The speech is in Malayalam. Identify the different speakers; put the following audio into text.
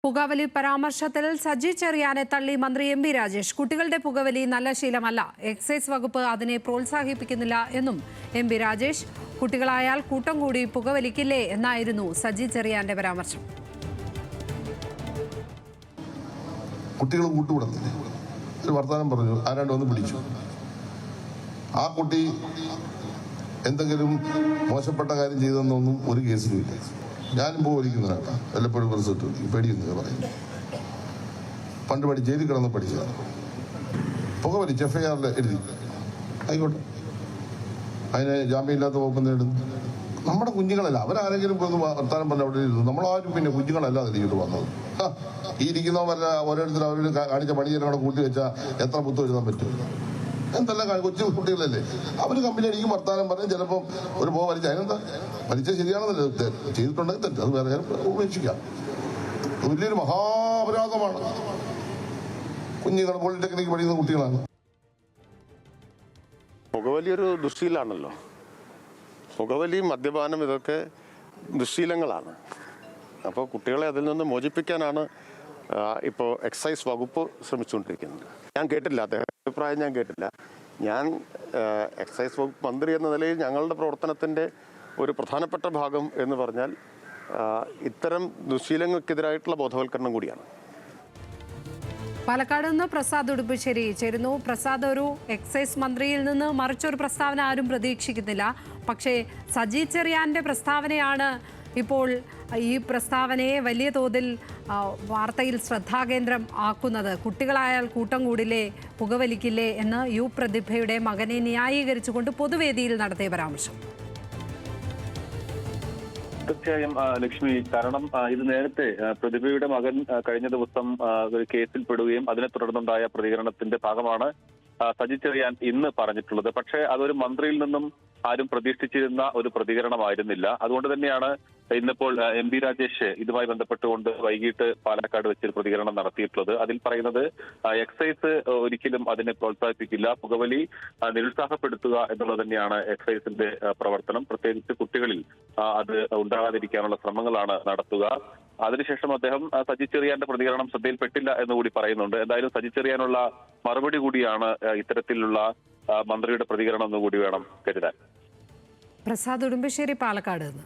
Speaker 1: പുകവലി പരാമർശത്തിൽ സജി ചെറിയാനെ തള്ളി മന്ത്രി എം പി രാജേഷ്. കുട്ടികളുടെ പുകവലി നല്ല ശീലമല്ല, എക്സൈസ് വകുപ്പ് അതിനെ പ്രോത്സാഹിപ്പിക്കുന്നില്ല എന്നും എം പി രാജേഷ്. കുട്ടികളായാൽ കൂട്ടം കൂടി പുകവലിക്കില്ലേ എന്നായിരുന്നു സജി ചെറിയാന്റെ പരാമർശം.
Speaker 2: കുട്ടികൾ കൂട്ടുകൂടത്തില്ലേ? ഒരു വർത്തമാനം പറഞ്ഞു, ആരാണ്ട് വന്ന് പിടിച്ചു. ആ കുട്ടി എന്തെങ്കിലും മോശപ്പെട്ട കാര്യം ചെയ്തെന്നൊന്നും ഒരു കേസിലും ഇല്ല. ഞാനും പോയിരിക്കുന്നതാണ്, വല്ലപ്പോഴും റിസൾട്ട് പേടിയൊന്നും പറയുന്നു. പണ്ട് ജയിലിൽ കിടന്ന് പഠിച്ചതാണ്. പുക വലിച്ച് FIR എഴുതി, ആയിക്കോട്ടെ, അതിന് ജാമ്യമില്ലാത്ത വകുപ്പ് നേടുന്നു. നമ്മുടെ കുഞ്ഞുങ്ങളല്ല, അവരാരെങ്കിലും വർത്താനം പറഞ്ഞ അവിടെ ഇരുന്നു. നമ്മളാരും പിന്നെ കുഞ്ഞുങ്ങളല്ല അതിലേക്ക് വന്നത്. ഈ ഇരിക്കുന്നവരല്ല, ഓരോരുത്തരും അവരോട് കാണിച്ച പണിയെല്ലാം കൂട്ടി വെച്ചാൽ എത്ര പുത്തം എഴുതാൻ പറ്റും? എന്തെല്ലാം കൊച്ചു കുട്ടികളല്ലേ, അവര് കമ്പനി അടിക്കും, വർത്താനം പറഞ്ഞ് ചിലപ്പോൾ ഒരു പോ വലിച്ച, അതിനെന്താ വലിച്ചത് ശരിയാണെന്നല്ലേ, ചെയ്തിട്ടുണ്ടെങ്കിൽ തെറ്റ്, അത് വേറെ ഉപേക്ഷിക്കാം. വലിയൊരു മഹാപരാധമാണ്. കുഞ്ഞുങ്ങൾ പോളിടെക്നിക്ക് പഠിക്കുന്ന കുട്ടികളാണ്.
Speaker 3: പുകവലിയൊരു ദുശ്ശീലാണല്ലോ. പുകവലി, മദ്യപാനം, ഇതൊക്കെ ദുശ്ശീലങ്ങളാണ്. അപ്പോൾ കുട്ടികളെ അതിൽ നിന്ന് മോചിപ്പിക്കാനാണ് ഇപ്പോൾ എക്സൈസ് വകുപ്പ് ശ്രമിച്ചുകൊണ്ടിരിക്കുന്നത്. ഞാൻ കേട്ടില്ല, അദ്ദേഹം അഭിപ്രായം ഞാൻ കേട്ടില്ല. ഞാൻ എക്സൈസ് വകുപ്പ് മന്ത്രി എന്ന നിലയിൽ ഞങ്ങളുടെ പ്രവർത്തനത്തിൻ്റെ ഒരു പ്രധാനപ്പെട്ട ഭാഗം എന്ന് പറഞ്ഞാൽ ഇത്തരം ദുശ്ശീലങ്ങൾക്കെതിരായിട്ടുള്ള ബോധവൽക്കരണം കൂടിയാണ്.
Speaker 1: പാലക്കാട് നിന്ന് പ്രസാദ് ഉടുമ്പശ്ശേരി ചേരുന്നു. പ്രസാദ്, ഒരു എക്സൈസ് മന്ത്രിയിൽ നിന്ന് മറിച്ചൊരു പ്രസ്താവന ആരും പ്രതീക്ഷിക്കുന്നില്ല. പക്ഷേ സജി ചെറിയാന്റെ പ്രസ്താവനയാണ് ഇപ്പോൾ ഈ പ്രസ്താവനയെ വലിയ തോതിൽ വാർത്തയിൽ ശ്രദ്ധാകേന്ദ്രം ആക്കുന്നത്. കുട്ടികളായാൽ കൂട്ടം കൂടില്ലേ, പുകവലിക്കില്ലേ എന്ന് പ്രതിഭയുടെ മകനെ ന്യായീകരിച്ചുകൊണ്ട് പൊതുവേദിയിൽ നടത്തിയ പരാമർശം.
Speaker 4: തീർച്ചയായും ലക്ഷ്മി, കാരണം ഇത് നേരത്തെ പ്രതിഭയുടെ മകൻ കഴിഞ്ഞ ദിവസം ഒരു കേസിൽ പെടുകയും അതിനെ തുടർന്നുണ്ടായ പ്രതികരണത്തിന്റെ ഭാഗമാണ് സജി ചെറിയാൻ ഇന്ന് പറഞ്ഞിട്ടുള്ളത്. പക്ഷേ അതൊരു മന്ത്രിയിൽ നിന്നും ആരും പ്രതീക്ഷിച്ചിരുന്ന ഒരു പ്രതികരണമായിരുന്നില്ല. അതുകൊണ്ട് തന്നെയാണ് ഇന്നിപ്പോൾ എം പി രാജേഷ് ഇതുമായി ബന്ധപ്പെട്ടുകൊണ്ട് വൈകിട്ട് പാലക്കാട് വെച്ചൊരു പ്രതികരണം നടത്തിയിട്ടുള്ളത്. അതിൽ പറയുന്നത് എക്സൈസ് ഒരിക്കലും അതിനെ പ്രോത്സാഹിപ്പിക്കില്ല, പുകവലി നിരുത്സാഹപ്പെടുത്തുക എന്നുള്ളത് തന്നെയാണ് എക്സൈസിന്റെ പ്രവർത്തനം. പ്രത്യേകിച്ച് കുട്ടികളിൽ അത് ഉണ്ടാകാതിരിക്കാനുള്ള ശ്രമങ്ങളാണ് നടത്തുക. അതിനുശേഷം അദ്ദേഹം സജി ചെറിയാന്റെ പ്രതികരണം ശ്രദ്ധയിൽപ്പെട്ടില്ല എന്നുകൂടി പറയുന്നുണ്ട്. എന്തായാലും സജി ചെറിയാനുള്ള മറുപടി കൂടിയാണ് ഇത്തരത്തിലുള്ള മന്ത്രിയുടെ പ്രതികരണം എന്നുകൂടി വേണം കരുതാൻ.
Speaker 1: പ്രസാദ് ഉടുമ്പശ്ശേരി, പാലക്കാട് നിന്ന്.